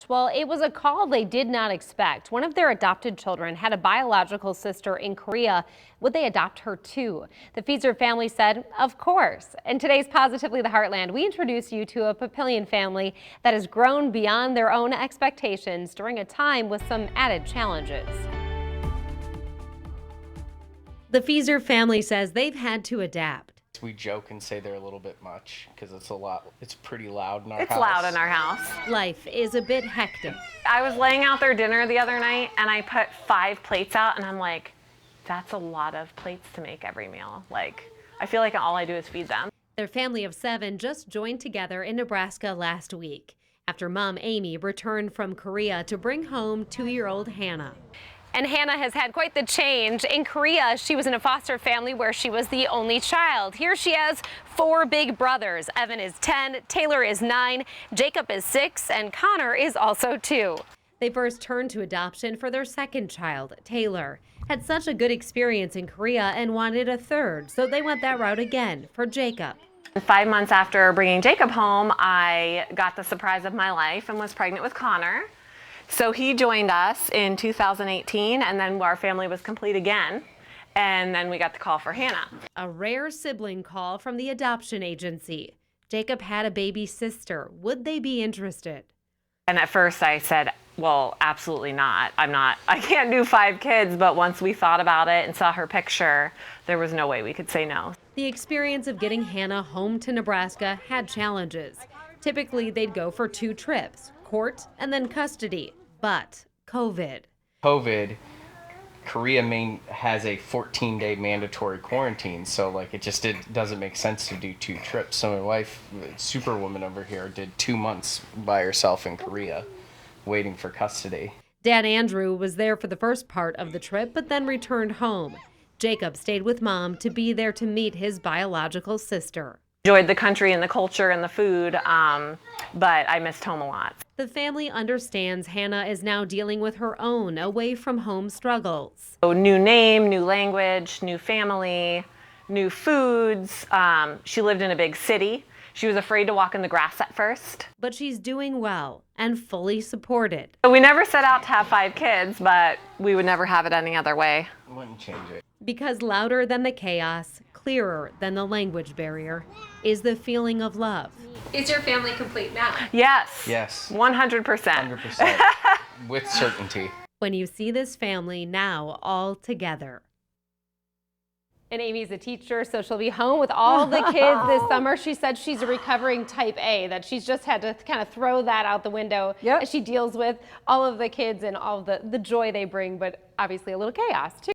Well, it was a call they did not expect. One of their adopted children had a biological sister in Korea. Would they adopt her too? The Feezer family said, of course. In today's Positively the Heartland, we introduce you to a Papillion family that has grown beyond their own expectations during a time with some added challenges. The Feezer family says they've had to adapt. We joke and say they're a little bit much because it's pretty loud in our house. It's loud in our house. Life is a bit hectic. I was laying out their dinner the other night and I put 5 plates out and I'm like, that's a lot of plates to make every meal. I feel like all I do is feed them. Their family of 7 just joined together in Nebraska last week after mom Amy returned from Korea to bring home 2-year-old Hannah. And Hannah has had quite the change. In Korea, she was in a foster family where she was the only child. Here she has 4 big brothers. Evan is 10, Taylor is 9, Jacob is 6, and Connor is also 2. They first turned to adoption for their second child, Taylor. Had such a good experience in Korea and wanted a third, so they went that route again for Jacob. 5 months after bringing Jacob home, I got the surprise of my life and was pregnant with Connor. So he joined us in 2018, and then our family was complete again. And then we got the call for Hannah. A rare sibling call from the adoption agency. Jacob had a baby sister. Would they be interested? And at first I said, well, absolutely not. I can't do 5 kids, but once we thought about it and saw her picture, there was no way we could say no. The experience of getting Hannah home to Nebraska had challenges. Typically, they'd go for 2 trips, court and then custody. But COVID, Korea has a 14-day mandatory quarantine, so it doesn't make sense to do 2 trips. So my wife, Superwoman over here, did 2 months by herself in Korea, waiting for custody. Dad Andrew was there for the first part of the trip, but then returned home. Jacob stayed with mom to be there to meet his biological sister. Enjoyed the country and the culture and the food, but I missed home a lot. The family understands Hannah is now dealing with her own away from home struggles. So new name, new language, new family, new foods. She lived in a big city. She was afraid to walk in the grass at first. But she's doing well and fully supported. We never set out to have 5 kids, but we would never have it any other way. Wouldn't change it. Because louder than the chaos, clearer than the language barrier, is the feeling of love. Is your family complete now? Yes. Yes. 100%. 100%. With certainty. When you see this family now all together. And Amy's a teacher, so she'll be home with all the kids this summer. She said she's a recovering type A, that she's just had to kind of throw that out the window as she deals with all of the kids and all of the joy they bring, but obviously a little chaos too.